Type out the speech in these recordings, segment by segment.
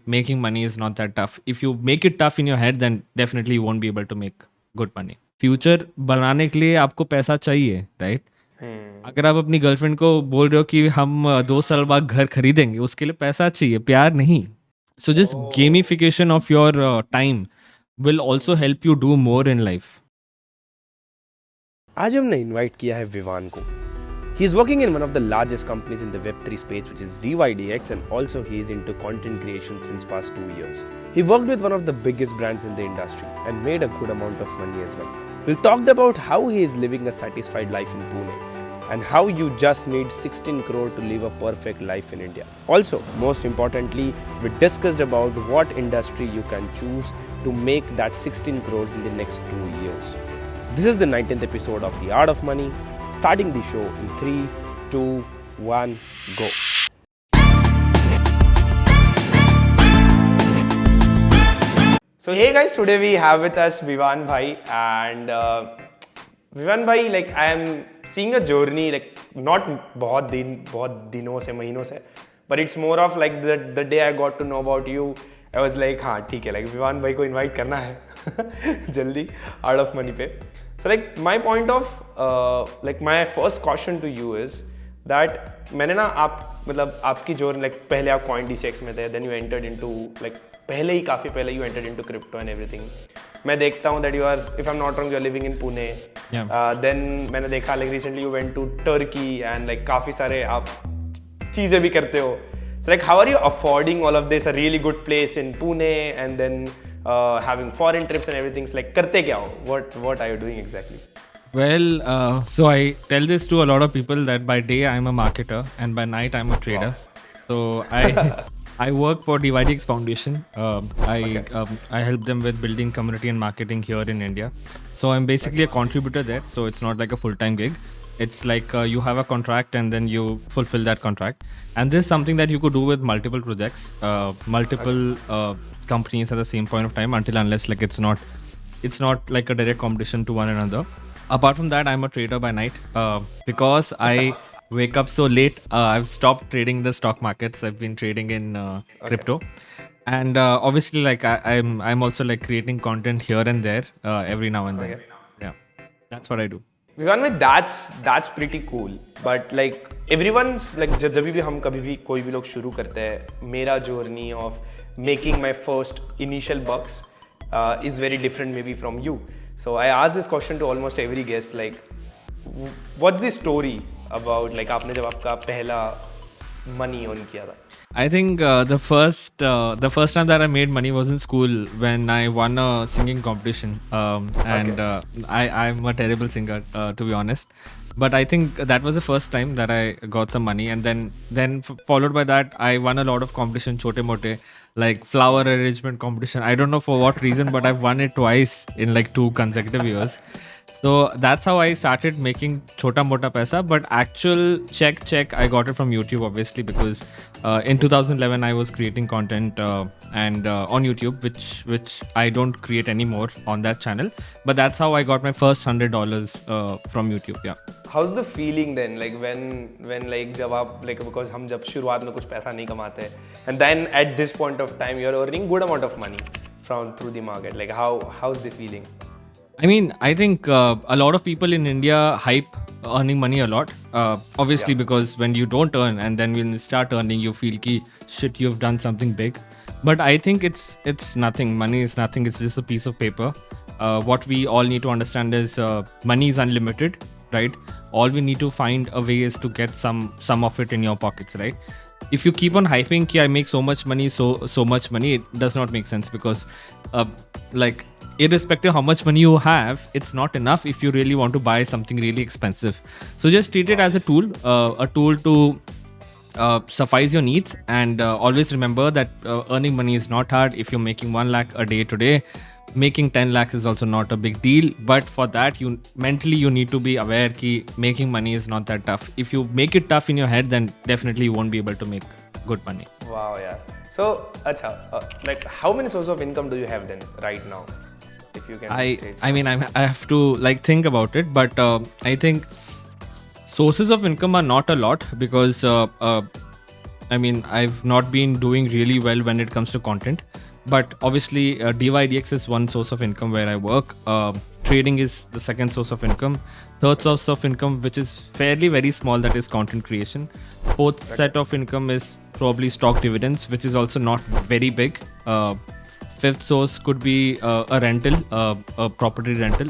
making money is not that tough. If you make it tough in your head, then definitely you won't be able to make good money. Future बनाने के लिए आपको पैसा चाहिए, right? अगर आप अपनी गर्लफ्रेंड को बोल रहे हो कि हम 2 साल बाद घर खरीदेंगे, उसके लिए पैसा चाहिए, प्यार नहीं. So just gamification of your time will also help you do more in life. आज हमने इनवाइट किया है विवान को. He is working in one of the largest companies in the Web3 space, which is DYDX, and also he is into content creation since past 2 years. He worked with one of the biggest brands in the industry and made a good amount of money as well. We talked about how he is living a satisfied life in Pune and how you just need 16 crore to live a perfect life in India. Also, most importantly, we discussed about what industry you can choose to make that 16 crores in the next 2 years. This is the 19th episode of The Art of Money. Starting the show in 3, 2, 1, go. So hey guys, today we have with us Vivan Bhai, and Vivan Bhai, like I am seeing a journey, like not बहुत दिनों से महीनों से, but it's more of like the day I got to know about you, I was like हाँ ठीक है, like Vivaan भाई को invite करना है जल्दी Art of Money पे. So like my point of like my first question to you is that मैंने ना आप मतलब आपकी जो like पहले आप CoinDCX में थे, then you entered into like पहले ही काफ़ी पहले you entered into crypto and everything. मैं देखता हूँ that you are, if I'm not wrong, you are living in Pune. Then मैंने देखा like recently you went to Turkey and like काफ़ी सारे आप चीज़ें भी करते हो. So like how are you affording all of this, a really good place in Pune, and then having foreign trips and everything? So like करते क्या हो? What are you doing exactly? Well, so I tell this to a lot of people that by day I'm a marketer and by night I'm a trader. Wow. So I work for DYDX Foundation. I help them with building community and marketing here in India. So I'm basically a contributor there. So it's not like a full-time gig. It's like you have a contract and then you fulfill that contract. And this is something that you could do with multiple projects, multiple companies at the same point of time, unless like it's not like a direct competition to one another. Apart from that, I'm a trader by night because I wake up so late. I've stopped trading the stock markets. I've been trading in crypto, and obviously, like I'm also like creating content here and there every now and then. Okay. Yeah, that's what I do. Vivan, that's pretty cool. But like everyone's like जब भी हम कभी भी कोई भी लोग शुरू करते हैं, मेरा journey of making my first initial bucks is very different maybe from you. So I ask this question to almost every guest, like what's the story about like आपने जब आपका पहला money earn किया था? I think the first time that I made money was in school when I won a singing competition, and I'm a terrible singer to be honest. But I think that was the first time that I got some money, and then followed by that I won a lot of competition, chote mote, like flower arrangement competition. I don't know for what reason, but I've won it twice in like 2 consecutive years. So that's how I started making chota mota paisa, but actual check I got it from YouTube, obviously, because in 2011 I was creating content and on YouTube, which I don't create anymore on that channel, but that's how I got my first $100 from YouTube. Yeah. How's the feeling then, like when like जब आप like, because हम जब शुरुआत में कुछ पैसा नहीं कमाते, and then at this point of time you're earning good amount of money through the market, like how's the feeling? I mean, I think a lot of people in India hype earning money a lot. Obviously, because when you don't earn and then when you start earning, you feel ki shit, you've done something big. But I think it's nothing. Money is nothing. It's just a piece of paper. What we all need to understand is money is unlimited, right? All we need to find a way is to get some of it in your pockets, right? If you keep on hyping ki I make so much money, so much money, it does not make sense, because like irrespective how much money you have, it's not enough if you really want to buy something really expensive. So just treat it as a tool to suffice your needs, and always remember that earning money is not hard. If you're making 1 lakh a day today, making 10 lakhs is also not a big deal. But for that, you mentally need to be aware that making money is not that tough. If you make it tough in your head, then definitely you won't be able to make good money. Wow, yeah. So, like how many sources of income do you have then right now? If you can. I mean, I have to like think about it, but I think sources of income are not a lot, because I mean, I've not been doing really well when it comes to content, but obviously DYDX is one source of income where I work. Trading is the second source of income. Third source of income, which is fairly very small, that is content creation. Fourth set of income is probably stock dividends, which is also not very big. Fifth source could be a rental, a property rental.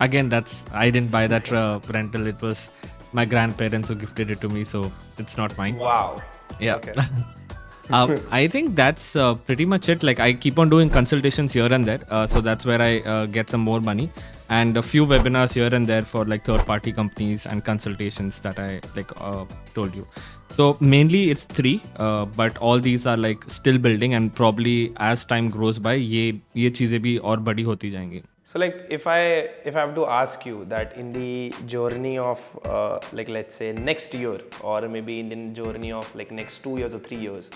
Again, I didn't buy that rental. It was my grandparents who gifted it to me, so it's not mine. Wow. Yeah. Okay. I think that's pretty much it. Like I keep on doing consultations here and there, so that's where I get some more money, and a few webinars here and there for like third-party companies and consultations that I told you. So mainly it's three, but all these are like still building, and probably as time grows by, ये चीजें भी और बड़ी होती जाएंगी. So like if I have to ask you that in the journey of like let's say next year or maybe in the journey of like next 2 years or 3 years,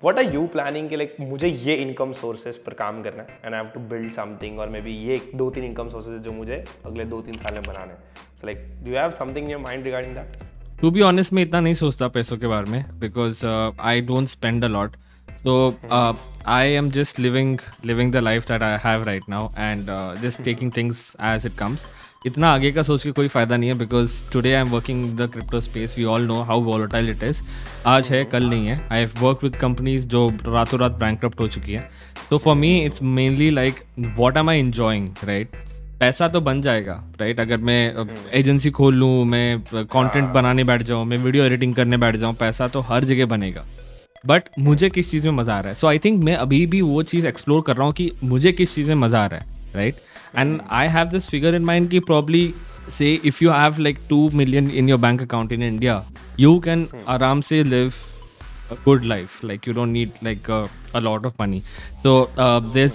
what are you planning कि like मुझे ये income sources पर काम करना है and I have to build something और maybe ये 2-3 income sources जो मुझे अगले 2-3 साल में बनाने हैं. So like do you have something in your mind regarding that? To be honest, मैं इतना नहीं सोचता पैसों के बारे में because I don't spend a lot. So I am just living the life that I have right now and just taking things as it comes. इतना आगे का सोच के कोई फ़ायदा नहीं है because today I am working in the crypto space. We all know how volatile it is. आज है कल नहीं है. I have worked with companies जो रातों रात bankrupt हो चुकी हैं. So for me it's mainly like what am I enjoying, right? पैसा तो बन जाएगा, राइट? अगर मैं एजेंसी खोल लूँ, मैं कंटेंट बनाने बैठ जाऊँ, मैं वीडियो एडिटिंग करने बैठ जाऊँ, पैसा तो हर जगह बनेगा. बट मुझे किस चीज़ में मज़ा आ रहा है? सो आई थिंक मैं अभी भी वो चीज़ एक्सप्लोर कर रहा हूँ कि मुझे किस चीज़ में मज़ा आ रहा है, right? And I have this figure in mind कि प्रॉब्ली से if you have like 2 million in your bank account in India, you can आराम से live a good life. Like you don't need like a lot of money. So there's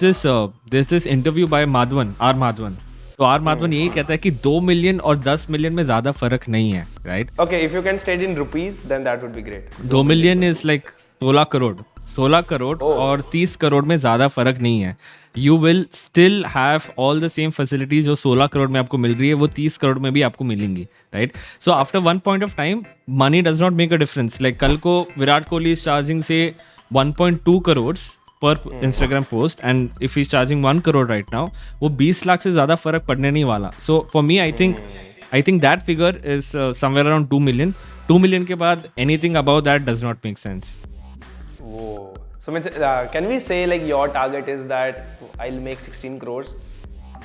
this interview by Madhavan. तो are Madhavan यही कहता है कि 2 million और 10 million में ज्यादा फर्क नहीं है, right? Okay, if you can state in rupees, then that would be great. 2 million is like 16 crore और 30 करोड़ में ज्यादा फर्क नहीं है. You will still have all the same facilities जो 16 करोड़ में आपको मिल रही है, वो 30 करोड़ में भी आपको मिलेंगी, right? So after one point of time, money does not make a difference. Like कल को Virat Kohli is charging say 1.2 crores पर Instagram post and if he's charging 1 crore right now, वो 20 लाख से ज़्यादा फर्क पड़ने नहीं वाला. So for me, I think that figure is somewhere around 2 million. 2 million के बाद anything above that does not make sense. Whoa. So can we say like your target is that I'll make 16 crores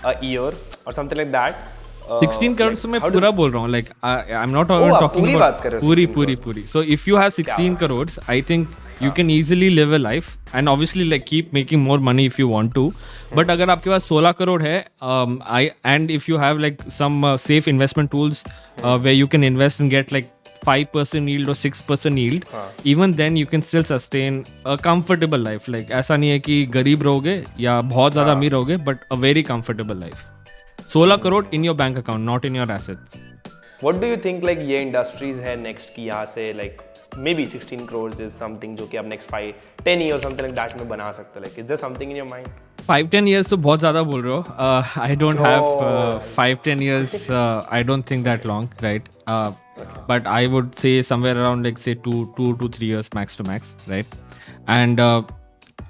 a year or something like that? 16 crores से मैं पूरा बोल रहा हूँ. Like I'm not talking पूरी बात कर about रहे हो, पूरी. So if you have 16 crores, I think you can easily live a life and obviously like keep making more money if you want to. But अगर आपके पास 16 करोड़ है, and if you have like some safe investment tools where you can invest and get like 5% yield or 6% yield, even then you can still sustain a comfortable life. Like ऐसा नहीं है कि गरीब रहोगे या बहुत ज़्यादा अमीर रहोगे, but a very comfortable life. 16 crore in your bank account, not in your assets. What do you think like ये industries है next की यहाँ से like maybe 16 crores is something जो कि आप next 5-10 years something like that में बना सकते हो? Like is there something in your mind? 5-10 years तो बहुत ज़्यादा बोल रहे हो. I don't have 5-10 years. I don't think that long, right? But I would say somewhere around like say 2 to 3 years max to max, right? And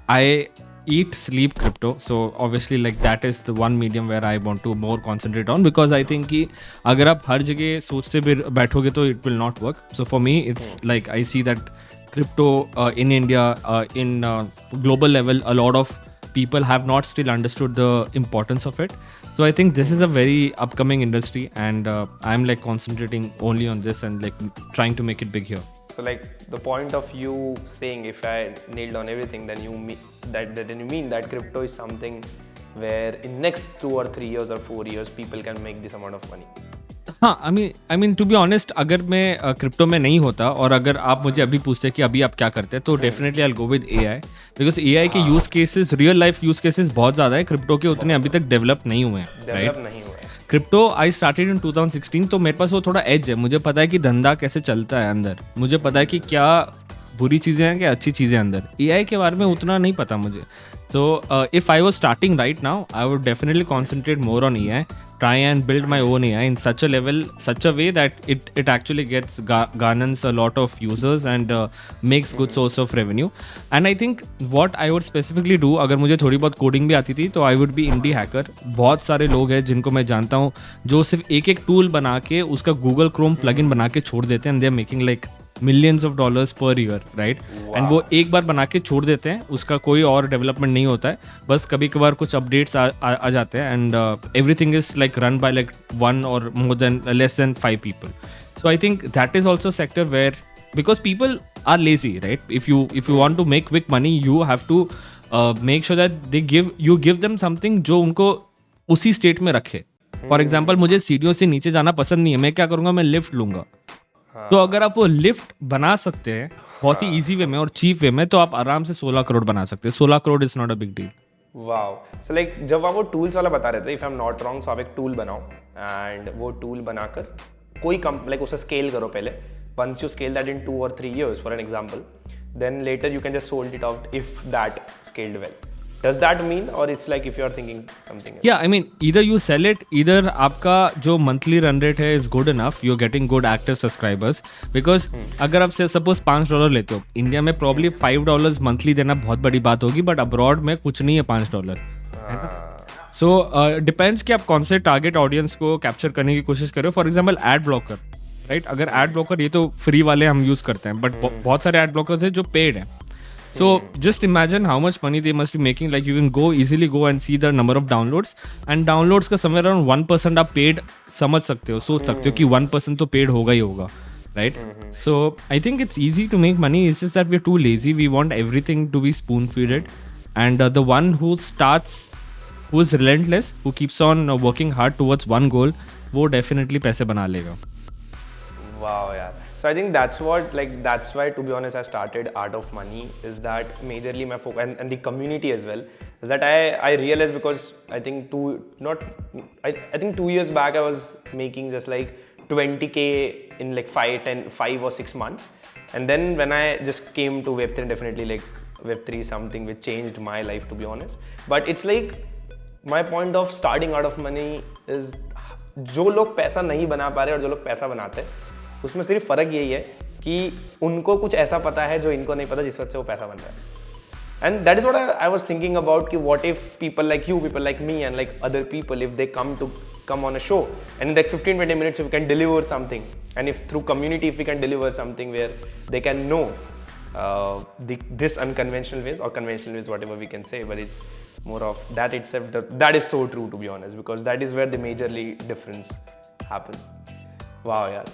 I eat, sleep crypto. So obviously like that is the one medium where I want to more concentrate on because I think कि अगर आप हर जगह सोचते भी बैठोगे तो it will not work. So for me it's like I see that crypto in India in global level a lot of people have not still understood the importance of it. So I think this is a very upcoming industry and I'm like concentrating only on this and like trying to make it big here. So like the point of you saying if I nailed on everything, then you mean that crypto is something where in next 2 or 3 years or 4 years people can make this amount of money. हाँ, I mean to be honest, अगर मैं crypto में नहीं होता और अगर आप मुझे अभी पूछते कि अभी आप क्या करते हैं तो definitely I will go with AI because AI के use cases, real life use cases बहुत ज़्यादा है. क्रिप्टो के उतने अभी तक डेवलप नहीं हुए हैं, right? Crypto I started in 2016, तो मेरे पास वो थोड़ा एज है. मुझे पता है कि धंधा कैसे चलता है अंदर, मुझे पता है कि क्या बुरी चीज़ें हैं कि अच्छी चीज़ें अंदर. AI के बारे में उतना नहीं पता मुझे. So if I was starting right now, I would definitely concentrate more on AI, try and build my own AI in such a level, such a way that it actually gets garners a lot of users and makes good source of revenue. And I think what I would specifically do, अगर मुझे थोड़ी बहुत coding भी आती थी तो I would be indie hacker. बहुत सारे लोग हैं जिनको मैं जानता हूँ जो सिर्फ एक टूल बना के उसका गूगल क्रोम प्लगइन बना के छोड़ देते हैं, and they are making like millions of dollars per year, right? And वो एक बार बना के छोड़ देते हैं, उसका कोई और डेवलपमेंट नहीं होता है, बस कभी कभार कुछ अपडेट्स आ जाते हैं, and everything is like run by like one or more than less than 5 people. So I think that is also a sector where, because people are lazy, right? If you want to make quick money, you have to make sure that you give them something जो उनको उसी state में रखे. For example मुझे सीढ़ियों से नीचे जाना पसंद नहीं है, मैं क्या करूँगा, मैं लिफ्ट लूंगा. तो अगर आप वो लिफ्ट बना सकते हैं बहुत ही इजी वे में और चीप वे में, तो आप आराम से 16 करोड़ बना सकते हैं. 16 crore is not a big deal. Wow. So like जब आप वो टूल्स वाला बता रहे थे, if I am not wrong, so आप एक टूल बनाओ एंड वो टूल बनाकर कोई लाइक उसे स्केल करो पहले. Once you scale that in 2 or 3 years for an example, then later you can just sold it out if that scaled well. Does that mean, or it's like if you are thinking something else? Yeah, I mean either you sell it, either आपका जो monthly run rate है is good enough, you're getting good active subscribers. Because अगर आप से suppose $5 लेते हो, India में probably $5 monthly देना बहुत बड़ी बात होगी, but abroad में कुछ नहीं है $5, है ना? So depends कि आप कौन से target audience को capture करने की कोशिश कर रहे हो. For example ad blocker, right? अगर ad blocker, ये तो free वाले हम use करते हैं, but बहुत सारे ad blockers हैं जो paid हैं. So just imagine how much money they must be making. Like you can easily go and see the number of downloads, and downloads का somewhere around 1% आप paid समझ सकते हो, सोच सकते हो कि 1% तो paid होगा ही होगा, right? So I think it's easy to make money. It's just that we're too lazy. We want everything to be spoon-feeded, and the one who is relentless, who keeps on working hard towards one goal, वो definitely पैसे बना लेगा. Wow, yeah. So I think that's why, to be honest, I started Art of Money, is that majorly my focus, and the community as well, is that I realized, because I think 2 years back I was making just like 20K in like 5 or 6 months, and then when I just came to Web3, definitely like Web3 is something which changed my life, to be honest. But it's like my point of starting Art of Money is, जो लोग पैसा नहीं बना पा रहे और जो लोग पैसा बनाते हैं, उसमें सिर्फ फ़र्क यही है कि उनको कुछ ऐसा पता है जो इनको नहीं पता, जिस वजह से वो पैसा बन रहा है. And that is what I was thinking about, कि what if people like you, people like me, and like other people, if they come on a show, and in like 15-20 minutes if we can deliver something, and if through community if we can deliver something where they can know this unconventional ways or conventional ways, whatever we can say, but it's more of that itself. That is so true, to be honest, because that is where the majorly difference happen. Wow, yeah.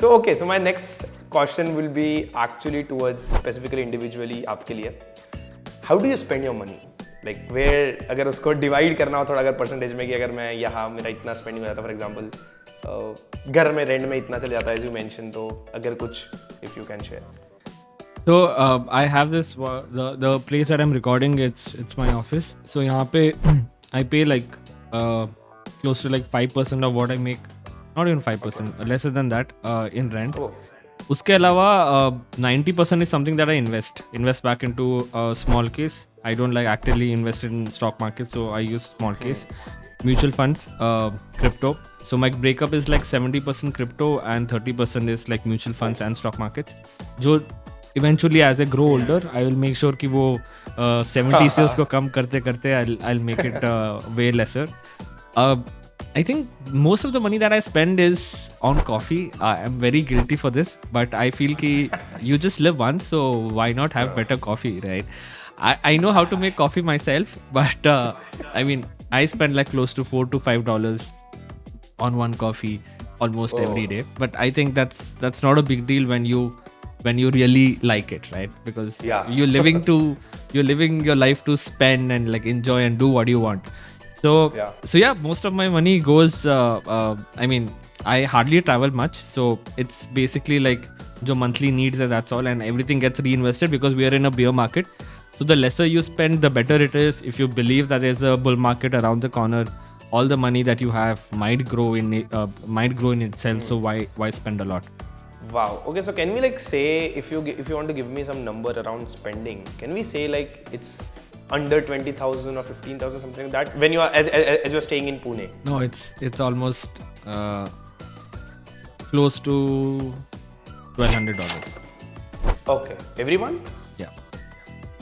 So okay, so my next question will be actually towards specifically individually आपके लिए. How do you spend your money? Like where, अगर उसको divide करना हो थोड़ा, अगर percentage में, कि अगर मैं यहाँ मेरा इतना spending हो जाता है, for example घर में rent में इतना चले जाता है, as you mentioned, तो अगर कुछ if you can share. So I have this the place that I'm recording, it's my office. So यहाँ पे I pay like close to like 5% of what I make. Not even 5%, lesser than that in rent. Oh. उसके अलावा 90% is something that I invest back into small case. I don't like actively invest in stock market, so I use small case. Mutual funds, crypto. So my breakup is like 70% crypto and 30% is like mutual funds and stock markets. जो eventually as I grow older, I will make sure कि वो 70 से उसको कम करते करते I'll make it way lesser. I think most of the money that I spend is on coffee. I am very guilty for this, but I feel ki you just live once, so why not have better coffee, right? I know how to make coffee myself, but I mean, I spend like close to $4 to $5 on one coffee almost every day. But I think that's not a big deal when you really like it, right? Because you're living your life to spend and like enjoy and do what you want. So yeah, most of my money goes, I mean, I hardly travel much, so it's basically like jo monthly needs hai, that's all, and everything gets reinvested because we are in a bear market. So the lesser you spend, the better it is. If you believe that there's a bull market around the corner, all the money that you have might grow in itself. So why spend a lot? Wow. Okay, so can we like say if you want to give me some number around spending, can we say like it's under 20,000 or 15,000 something like that when you are as you're staying in Pune? No, it's almost close to $1,200. Okay, everyone. Yeah.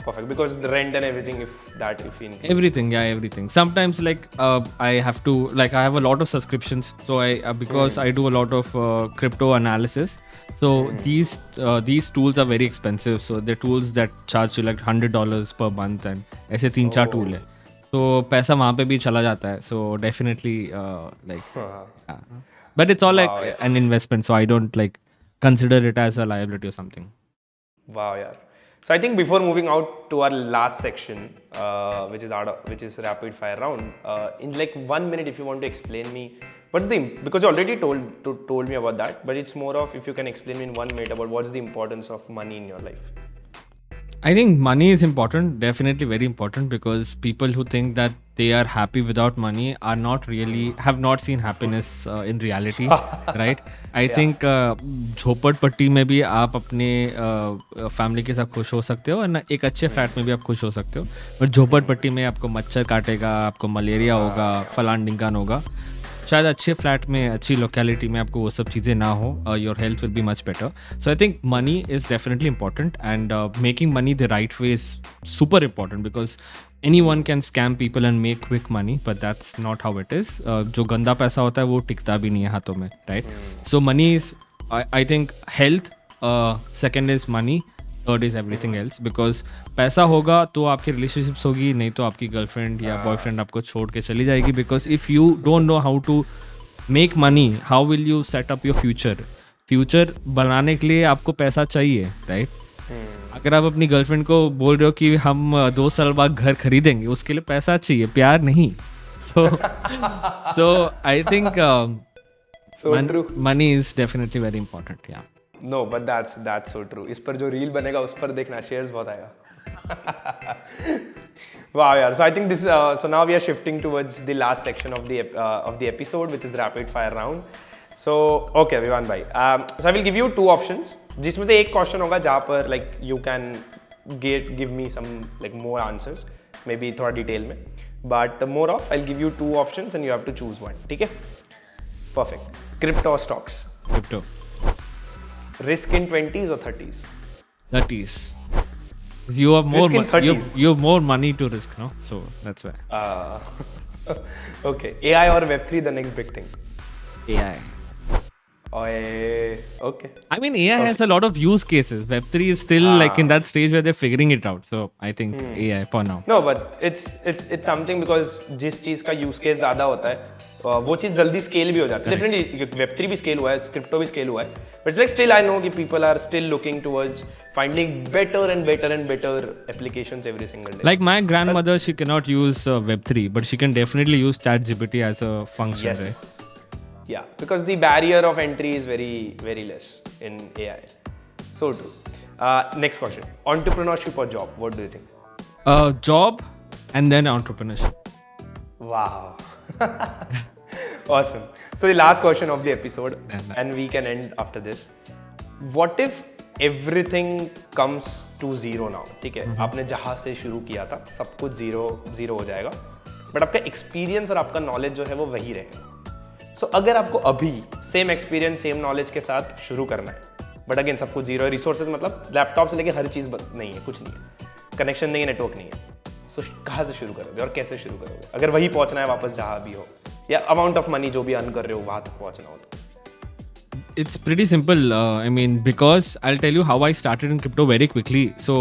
Perfect, because the rent and everything, if we include. Everything. Sometimes like I have to like I have a lot of subscriptions, so I because I do a lot of crypto analysis. So these tools are very expensive. So they're tools that charge you like $100 per month, and ऐसे 3-4 tool है. So पैसा वहाँ पे भी चला जाता है. So definitely but it's all like an investment. So I don't like consider it as a liability or something. Wow, yeah. So I think before moving out to our last section, which is rapid fire round, in like 1 minute, if you want to explain me, because you already told me about that, but it's more of if you can explain me in 1 minute about what's the importance of money in your life. I think money is important, definitely very important, because people who think that they are happy without money are not really, have not seen happiness in reality, right? I think झोपड़पट्टी में भी आप अपने family के साथ खुश हो सकते हो, और एक अच्छे फ्लैट में भी आप खुश हो सकते हो, बट झोपड़पट्टी में आपको मच्छर काटेगा, आपको मलेरिया होगा, फलान ढिंकान होगा. शायद अच्छे फ्लैट में, अच्छी लोकेलिटी में आपको वो सब चीज़ें ना हो, your health will be much better. So I think money is definitely important, and making money the right way is super important, because anyone can scam people and make quick money, but that's not how it is. जो गंदा पैसा होता है वो टिकता भी नहीं है हाथों में, right? So money is, I think health, second is money, third is everything else, because पैसा होगा तो आपकी relationships होगी, नहीं तो आपकी गर्लफ्रेंड या बॉयफ्रेंड आपको छोड़ के चली जाएगी, because if you don't know how to make money, how will you set up your future? Future बनाने के लिए आपको पैसा चाहिए, राइट? अगर आप अपनी गर्लफ्रेंड को बोल रहे हो कि हम 2 साल बाद घर खरीदेंगे, उसके लिए पैसा चाहिए, प्यार नहीं. So I think money is definitely very important. Yeah. No, but that's so true. इस पर जो रील बनेगा उस पर देखना, shares बहुत आएगा. Wow, yeah. So I think this. So now we are shifting towards the last section of the episode, which is the rapid fire round. So okay, Vivan bhai. So I will give you 2 options. जिसमें से एक question होगा जहाँ पर like you can give me some like more answers, maybe थोड़ा detail में. But more of I'll give you 2 options and you have to choose one. ठीक है? Perfect. Crypto or stocks? Crypto. Risk in 20s or 30s? 30s. You have more. You have more money to risk, no? So that's why. Okay. AI or Web3, the next big thing? AI. Okay. I mean, AI has a lot of use cases. Web3 is still like in that stage where they're figuring it out. So I think AI for now. No, but it's something because जिस चीज का use case ज्यादा होता है वो चीज जल्दी scale भी हो जाती है. Definitely Web3 भी scale हुआ है, crypto भी scale हुआ है. But it's like still I know कि people are still looking towards finding better and better and better applications every single day. Like my grandmother, she cannot use Web3, but she can definitely use ChatGPT as a function, Yes. right? Yeah, because the barrier of entry is very, very less in AI. So true. Next question. Entrepreneurship or job? What do you think? Job and then entrepreneurship. Wow. Awesome. So the last question of the episode, and we can end after this. What if everything comes to zero now? ठीक है, आपने जहाँ से शुरू किया था सब कुछ zero हो जाएगा, but आपका experience और आपका knowledge जो है वो वही रहेगा. So अगर आपको अभी सेम एक्सपीरियंस सेम नॉलेज के साथ शुरू करना है, बट अगेन सब कुछ जीरो है, रिसोर्सेज मतलब लैपटॉप से लेके हर चीज़ नहीं है, कुछ नहीं है, कनेक्शन नहीं है, नेटवर्क नहीं है, सो कहाँ से शुरू करोगे और कैसे शुरू करोगे अगर वही पहुंचना है वापस जहाँ भी हो, या अमाउंट ऑफ मनी जो भी अर्न कर रहे हो वहाँ तक पहुंचना हो? तो It's pretty simple. I mean, because I'll tell you how I started in crypto very quickly. So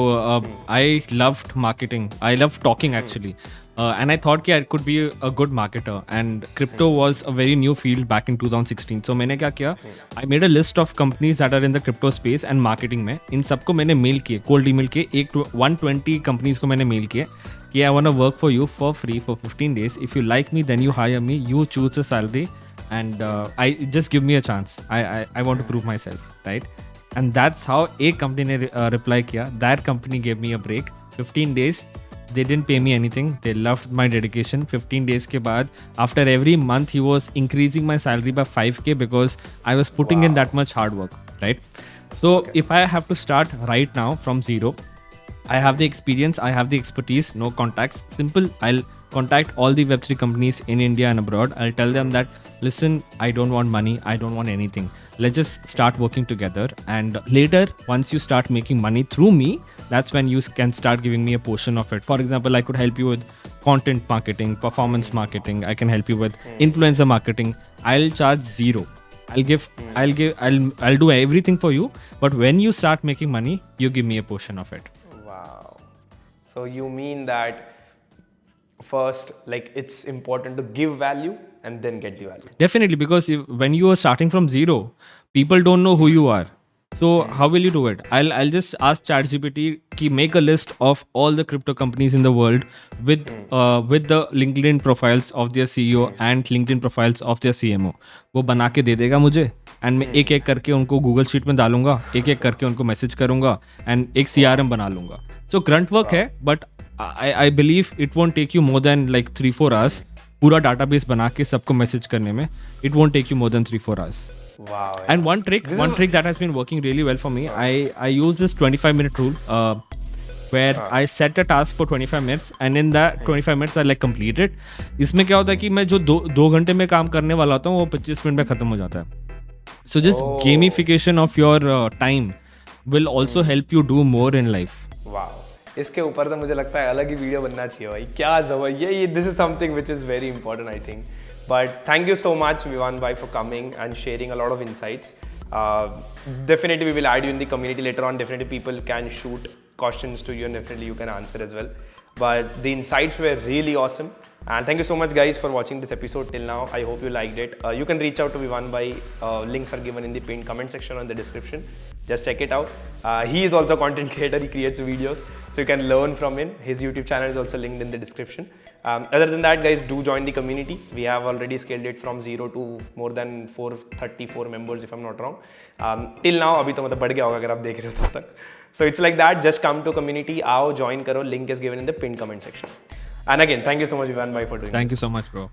I loved marketing. I loved talking actually. And I thought that I could be a good marketer. And crypto was a very new field back in 2016. So मैंने क्या किया? I made a list of companies that are in the crypto space and marketing में. इन सबको मैंने mail किए, cold email किए. 120 companies को मैंने मेल किए कि I want to work for you for free for 15 days. If you like me, then you hire me. You choose a salary. And I just give me a chance. I want to prove myself, right? And that's how a company ने reply किया. That company gave me a break. 15 days. They didn't pay me anything. They loved my dedication. 15 days के बाद, after every month, he was increasing my salary by 5K because I was putting in that much hard work. right? So if I have to start right now from zero, I have the experience, I have the expertise, no contacts. Simple. I'll contact all the Web3 companies in India and abroad. I'll tell them that, listen, I don't want money, I don't want anything. Let's just start working together. And later, once you start making money through me, that's when you can start giving me a portion of it. For example, I could help you with content marketing, performance marketing. I can help you with influencer marketing. I'll charge zero. I'll do everything for you. But when you start making money, you give me a portion of it. Wow. So you mean that first, like, it's important to give value and then get the value. Definitely, because when you are starting from zero, people don't know who you are. So how will you do it? I'll just ask ChatGPT to make a list of all the crypto companies in the world with the LinkedIn profiles of their CEO and LinkedIn profiles of their CMO. वो बना के दे देगा मुझे, and मैं एक एक करके उनको गूगल शीट में डालूंगा, एक एक करके उनको मैसेज करूंगा, एंड एक CRM बना लूंगा. सो ग्रंट वर्क है, but I believe it won't take you more than like 3-4 hours. पूरा डाटाबेस बना के सबको मैसेज करने में it won't take you more than 3-4 hours. Wow. And one trick that has been working really well for me, I use this 25-minute rule where I set a task for 25 minutes and in that 25 minutes I like complete it. इसमें क्या होता है कि मैं जो दो घंटे में काम करने वाला होता हूँ वो 25 मिनट में खत्म हो जाता है. So just gamification of your time will also help you do more in life. Wow. इसके ऊपर तो मुझे लगता है अलग ही वीडियो बनना चाहिए भाई. क्या जबरदस्त ये this is something which is very important I think. But thank you so much, Vivan bhai, for coming and sharing a lot of insights. Definitely, we will add you in the community later on. Definitely, people can shoot questions to you and definitely you can answer as well. But the insights were really awesome. And thank you so much, guys, for watching this episode till now. I hope you liked it. You can reach out to Vivan bhai. Links are given in the pinned comment section or in the description. Just check it out. He is also a content creator. He creates videos. So you can learn from him. His YouTube channel is also linked in the description. Other than that, guys, do join the community. We have already scaled it from 0 to more than 434 members, if I'm not wrong. Till now, अभी तो मतलब बढ़ गया होगा अगर आप देख रहे हो तब तक. So it's like that. Just come to community. आओ, join करो. Link is given in the pinned comment section. And again, thank you so much, Vivan bhai, for doing this. Thank you so much, bro.